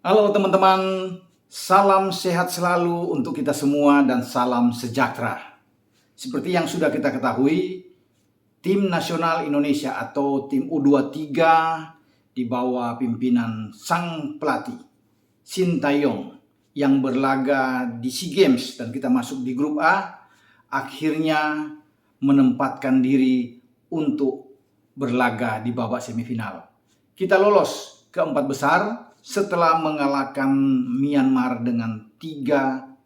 Halo teman-teman, salam sehat selalu untuk kita semua dan salam sejahtera. Seperti yang sudah kita ketahui, tim nasional Indonesia atau tim U23 di bawah pimpinan sang pelatih Sintayong yang berlaga di SEA Games dan kita masuk di grup A, akhirnya menempatkan diri untuk berlaga di babak semifinal. Kita lolos ke empat besar setelah mengalahkan Myanmar dengan 3-1.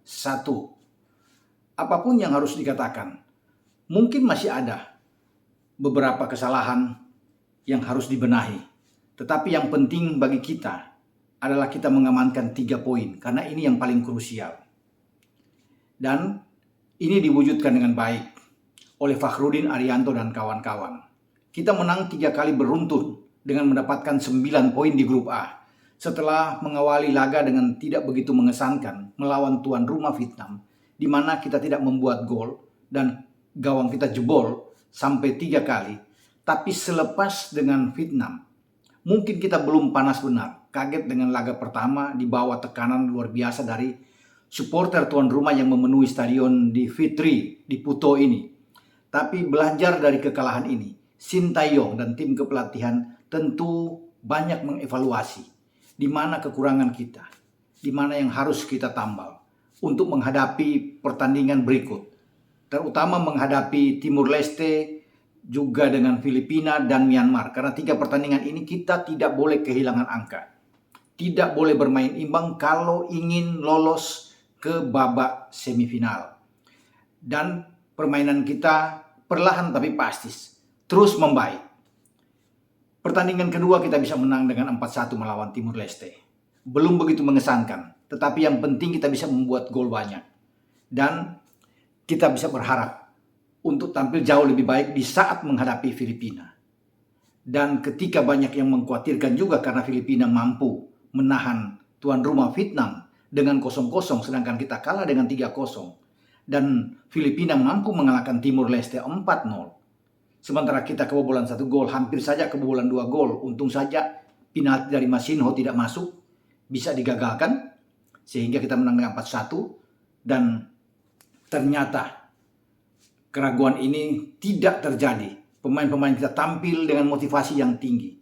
Apapun yang harus dikatakan, mungkin masih ada beberapa kesalahan yang harus dibenahi. Tetapi yang penting bagi kita adalah kita mengamankan 3 poin, karena ini yang paling krusial. Dan ini diwujudkan dengan baik oleh Fakhrudin Arianto dan kawan-kawan. Kita menang 3 kali beruntun dengan mendapatkan 9 poin di grup A. Setelah mengawali laga dengan tidak begitu mengesankan melawan tuan rumah Vietnam, di mana kita tidak membuat gol dan gawang kita jebol sampai 3 kali. Tapi selepas dengan Vietnam, mungkin kita belum panas benar. Kaget dengan laga pertama di bawah tekanan luar biasa dari supporter tuan rumah yang memenuhi stadion di Fitri, di Puto ini. Tapi belajar dari kekalahan ini, Sintayong dan tim kepelatihan tentu banyak mengevaluasi di mana kekurangan kita, di mana yang harus kita tambal untuk menghadapi pertandingan berikut, terutama menghadapi Timur Leste, juga dengan Filipina dan Myanmar. Karena 3 pertandingan ini kita tidak boleh kehilangan angka, tidak boleh bermain imbang kalau ingin lolos ke babak semifinal. Dan permainan kita perlahan tapi pasti terus membaik. Pertandingan kedua kita bisa menang dengan 4-1 melawan Timur Leste. Belum begitu mengesankan, tetapi yang penting kita bisa membuat gol banyak. Dan kita bisa berharap untuk tampil jauh lebih baik di saat menghadapi Filipina. Dan ketika banyak yang mengkhawatirkan juga karena Filipina mampu menahan tuan rumah Vietnam dengan 0-0, sedangkan kita kalah dengan 3-0. Dan Filipina mampu mengalahkan Timur Leste 4-0. Sementara kita kebobolan 1 gol, hampir saja kebobolan 2 gol. Untung saja penalti dari Masinho tidak masuk, bisa digagalkan. Sehingga kita menang dengan 4-1. Dan ternyata keraguan ini tidak terjadi. Pemain-pemain kita tampil dengan motivasi yang tinggi.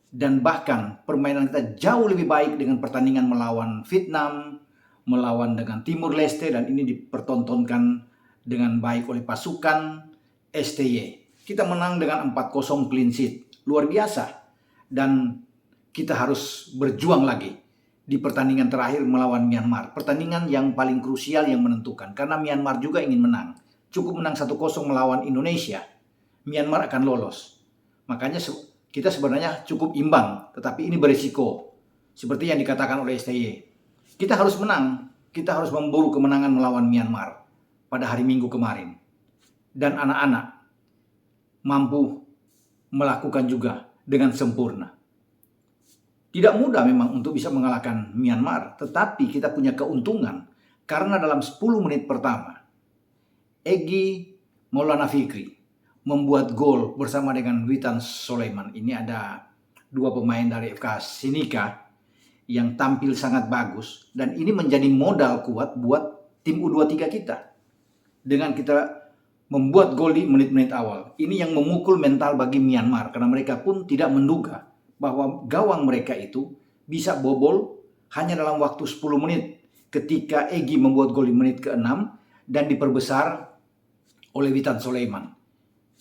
Dan bahkan permainan kita jauh lebih baik dengan pertandingan melawan Vietnam, melawan dengan Timur Leste, dan ini dipertontonkan dengan baik oleh pasukan STY. Kita menang dengan 4-0 clean sheet. Luar biasa. Dan kita harus berjuang lagi di pertandingan terakhir melawan Myanmar. Pertandingan yang paling krusial yang menentukan. Karena Myanmar juga ingin menang. Cukup menang 1-0 melawan Indonesia, Myanmar akan lolos. Makanya kita sebenarnya cukup imbang. Tetapi ini berisiko. Seperti yang dikatakan oleh STY. Kita harus menang. Kita harus memburu kemenangan melawan Myanmar pada hari Minggu kemarin. Dan anak-anak mampu melakukan juga dengan sempurna. Tidak mudah memang untuk bisa mengalahkan Myanmar, tetapi kita punya keuntungan karena dalam 10 menit pertama, Egy Maulana Fikri membuat gol bersama dengan Witan Sulaiman. Ini ada 2 pemain dari FK Sinika yang tampil sangat bagus, dan ini menjadi modal kuat buat tim U23 kita. Dengan kita membuat gol di menit-menit awal. Ini yang memukul mental bagi Myanmar, karena mereka pun tidak menduga bahwa gawang mereka itu bisa bobol hanya dalam waktu 10 menit ketika Egy membuat gol di menit ke-6 dan diperbesar oleh Witan Sulaiman.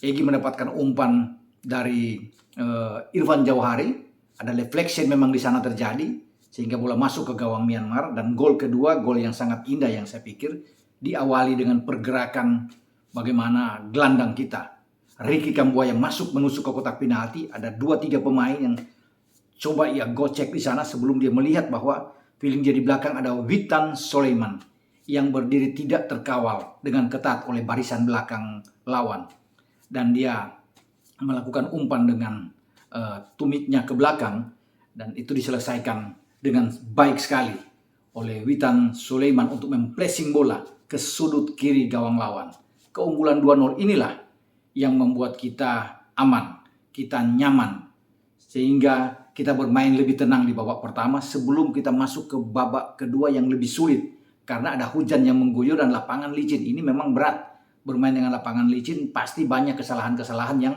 Egy mendapatkan umpan dari Irfan Jauhari, ada deflection memang di sana terjadi sehingga bola masuk ke gawang Myanmar, dan gol kedua, gol yang sangat indah yang saya pikir diawali dengan pergerakan bagaimana gelandang kita Ricky Kambuaya yang masuk menusuk ke kotak penalti. Ada 2-3 pemain yang coba ia gocek di sana sebelum dia melihat bahwa feeling dia di belakang ada Witan Sulaiman yang berdiri tidak terkawal dengan ketat oleh barisan belakang lawan, dan dia melakukan umpan dengan tumitnya ke belakang, dan itu diselesaikan dengan baik sekali oleh Witan Sulaiman untuk mempressing bola ke sudut kiri gawang lawan. Keunggulan 2-0 inilah yang membuat kita aman, kita nyaman, sehingga kita bermain lebih tenang di babak pertama sebelum kita masuk ke babak kedua yang lebih sulit. Karena ada hujan yang mengguyur dan lapangan licin. Ini memang berat. Bermain dengan lapangan licin pasti banyak kesalahan-kesalahan yang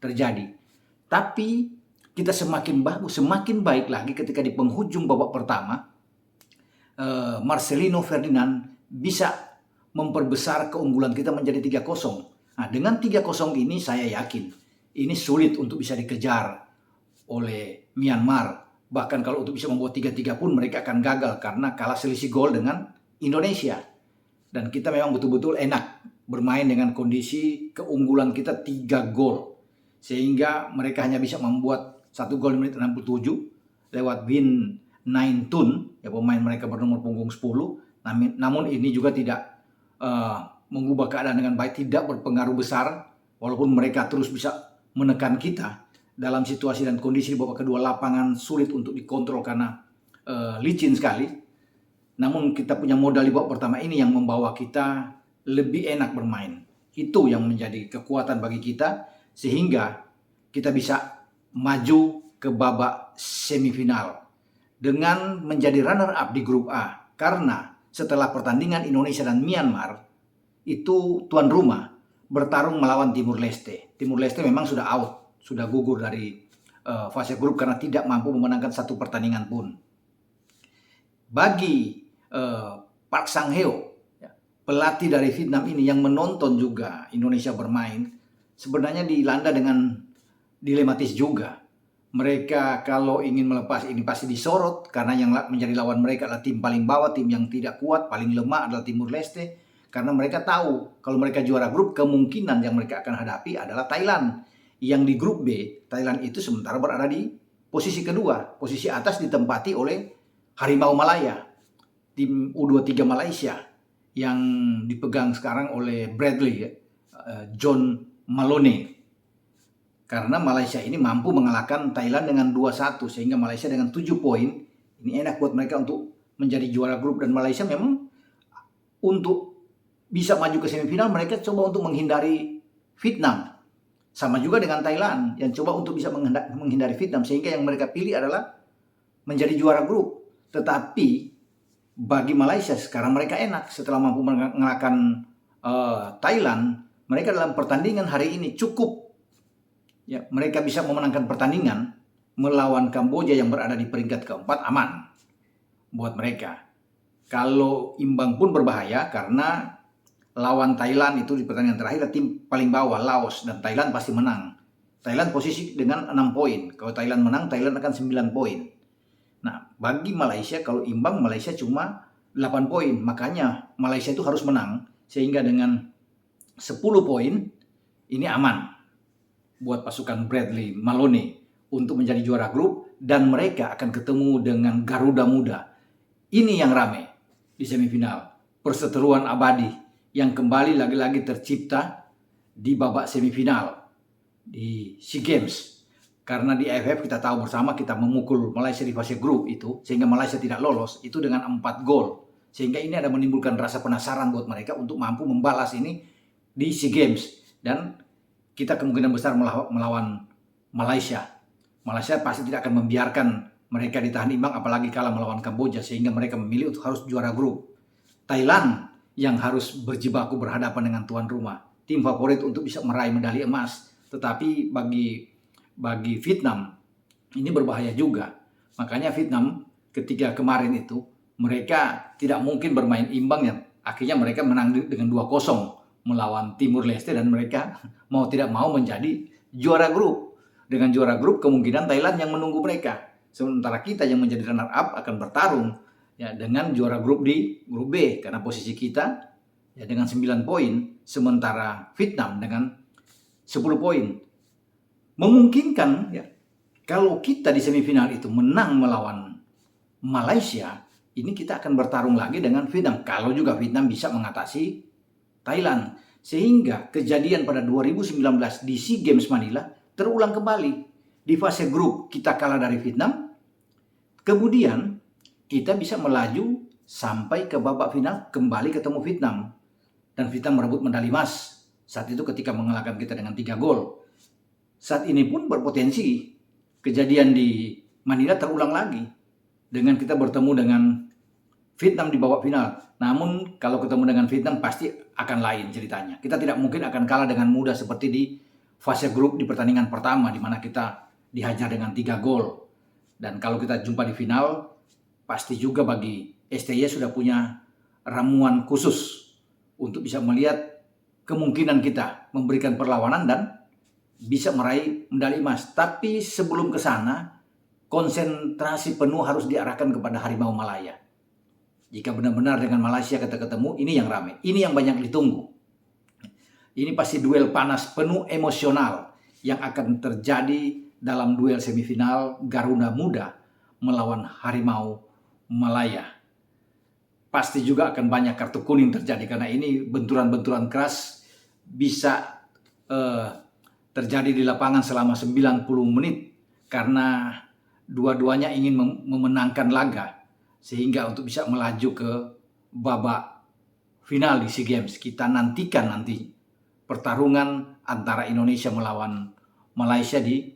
terjadi. Tapi kita semakin bagus, semakin baik lagi ketika di penghujung babak pertama Marcelino Ferdinand bisa memperbesar keunggulan kita menjadi 3-0. Nah, dengan 3-0 ini saya yakin ini sulit untuk bisa dikejar oleh Myanmar. Bahkan kalau untuk bisa membuat 3-3 pun mereka akan gagal karena kalah selisih gol dengan Indonesia. Dan kita memang betul-betul enak bermain dengan kondisi keunggulan kita 3 gol. Sehingga mereka hanya bisa membuat 1 gol di menit 67 lewat Win Naintun, ya pemain mereka bernomor punggung 10. Namun ini juga tidak mengubah keadaan dengan baik, tidak berpengaruh besar. Walaupun mereka terus bisa menekan kita dalam situasi dan kondisi di babak kedua, lapangan sulit untuk dikontrol karena licin sekali. Namun kita punya modal di babak pertama ini yang membawa kita lebih enak bermain. Itu yang menjadi kekuatan bagi kita sehingga kita bisa maju ke babak semifinal dengan menjadi runner up di grup A. Karena setelah pertandingan Indonesia dan Myanmar itu tuan rumah bertarung melawan Timur Leste. Timur Leste memang sudah out, sudah gugur dari fase grup karena tidak mampu memenangkan 1 pertandingan pun. Bagi Park Sang-heo, pelatih dari Vietnam ini yang menonton juga Indonesia bermain, sebenarnya dilanda dengan dilematis juga. Mereka kalau ingin melepas ini pasti disorot karena yang menjadi lawan mereka adalah tim paling bawah, tim yang tidak kuat, paling lemah adalah Timur Leste. Karena mereka tahu kalau mereka juara grup, kemungkinan yang mereka akan hadapi adalah Thailand. Yang di grup B, Thailand itu sementara berada di posisi kedua. Posisi atas ditempati oleh Harimau Malaya, tim U23 Malaysia yang dipegang sekarang oleh Bradley, John Malone. Karena Malaysia ini mampu mengalahkan Thailand dengan 2-1 sehingga Malaysia dengan 7 poin ini enak buat mereka untuk menjadi juara grup. Dan Malaysia memang untuk bisa maju ke semifinal mereka coba untuk menghindari Vietnam. Sama juga dengan Thailand yang coba untuk bisa menghindari Vietnam sehingga yang mereka pilih adalah menjadi juara grup. Tetapi bagi Malaysia sekarang mereka enak setelah mampu mengalahkan Thailand. Mereka dalam pertandingan hari ini cukup. Ya, mereka bisa memenangkan pertandingan melawan Kamboja yang berada di peringkat keempat, aman buat mereka. Kalau imbang pun berbahaya karena lawan Thailand itu di pertandingan terakhir tim paling bawah Laos dan Thailand pasti menang. Thailand posisi dengan 6 poin. Kalau Thailand menang, Thailand akan 9 poin. Nah, bagi Malaysia kalau imbang Malaysia cuma 8 poin. Makanya Malaysia itu harus menang sehingga dengan 10 poin ini aman buat pasukan Bradley Malone untuk menjadi juara grup dan mereka akan ketemu dengan Garuda Muda. Ini yang rame di semifinal. Perseteruan abadi yang kembali lagi-lagi tercipta di babak semifinal di SEA Games. Karena di AFF kita tahu bersama kita memukul Malaysia di fase grup itu sehingga Malaysia tidak lolos itu dengan 4 gol. Sehingga ini ada menimbulkan rasa penasaran buat mereka untuk mampu membalas ini di SEA Games. Dan kita kemungkinan besar melawan Malaysia. Malaysia pasti tidak akan membiarkan mereka ditahan imbang apalagi kalah melawan Kamboja sehingga mereka memilih untuk harus juara grup. Thailand yang harus berjibaku berhadapan dengan tuan rumah, tim favorit untuk bisa meraih medali emas. Tetapi bagi Vietnam ini berbahaya juga. Makanya Vietnam ketika kemarin itu mereka tidak mungkin bermain imbang yang akhirnya mereka menang dengan 2-0 melawan Timur Leste dan mereka mau tidak mau menjadi juara grup. Dengan juara grup kemungkinan Thailand yang menunggu mereka. Sementara kita yang menjadi runner up akan bertarung ya dengan juara grup di grup B karena posisi kita ya dengan 9 poin sementara Vietnam dengan 10 poin. Memungkinkan ya kalau kita di semifinal itu menang melawan Malaysia, ini kita akan bertarung lagi dengan Vietnam kalau juga Vietnam bisa mengatasi Thailand. Sehingga kejadian pada 2019 di SEA Games Manila terulang kembali. Di fase grup kita kalah dari Vietnam. Kemudian kita bisa melaju sampai ke babak final kembali ketemu Vietnam. Dan Vietnam merebut medali emas. Saat itu ketika mengalahkan kita dengan 3 gol. Saat ini pun berpotensi kejadian di Manila terulang lagi dengan kita bertemu dengan Vietnam di babak final. Namun kalau ketemu dengan Vietnam pasti akan lain ceritanya. Kita tidak mungkin akan kalah dengan mudah seperti di fase grup di pertandingan pertama di mana kita dihajar dengan 3 gol. Dan kalau kita jumpa di final, pasti juga bagi STY sudah punya ramuan khusus untuk bisa melihat kemungkinan kita memberikan perlawanan dan bisa meraih medali emas. Tapi sebelum ke sana, konsentrasi penuh harus diarahkan kepada Harimau Malaya. Jika benar-benar dengan Malaysia kita ketemu, ini yang ramai, ini yang banyak ditunggu. Ini pasti duel panas penuh emosional yang akan terjadi dalam duel semifinal Garuda Muda melawan Harimau Malaya. Pasti juga akan banyak kartu kuning terjadi karena ini benturan-benturan keras bisa terjadi di lapangan selama 90 menit karena dua-duanya ingin memenangkan laga. Sehingga untuk bisa melaju ke babak final di SEA Games, kita nantikan nanti pertarungan antara Indonesia melawan Malaysia di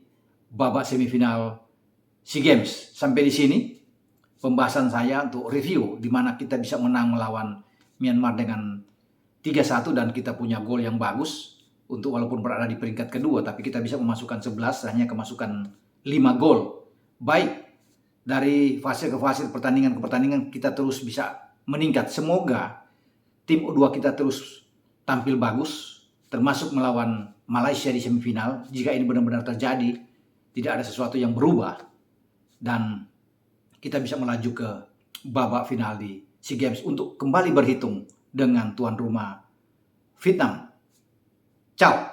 babak semifinal SEA Games. Sampai di sini pembahasan saya untuk review di mana kita bisa menang melawan Myanmar dengan 3-1 dan kita punya gol yang bagus untuk walaupun berada di peringkat kedua tapi kita bisa memasukkan 11 hanya kemasukan 5 gol. Baik dari fase ke fase, pertandingan ke pertandingan kita terus bisa meningkat. Semoga tim U2 kita terus tampil bagus, termasuk melawan Malaysia di semifinal. Jika ini benar-benar terjadi, tidak ada sesuatu yang berubah dan kita bisa melaju ke babak final di SEA Games untuk kembali berhitung dengan tuan rumah Vietnam. Ciao.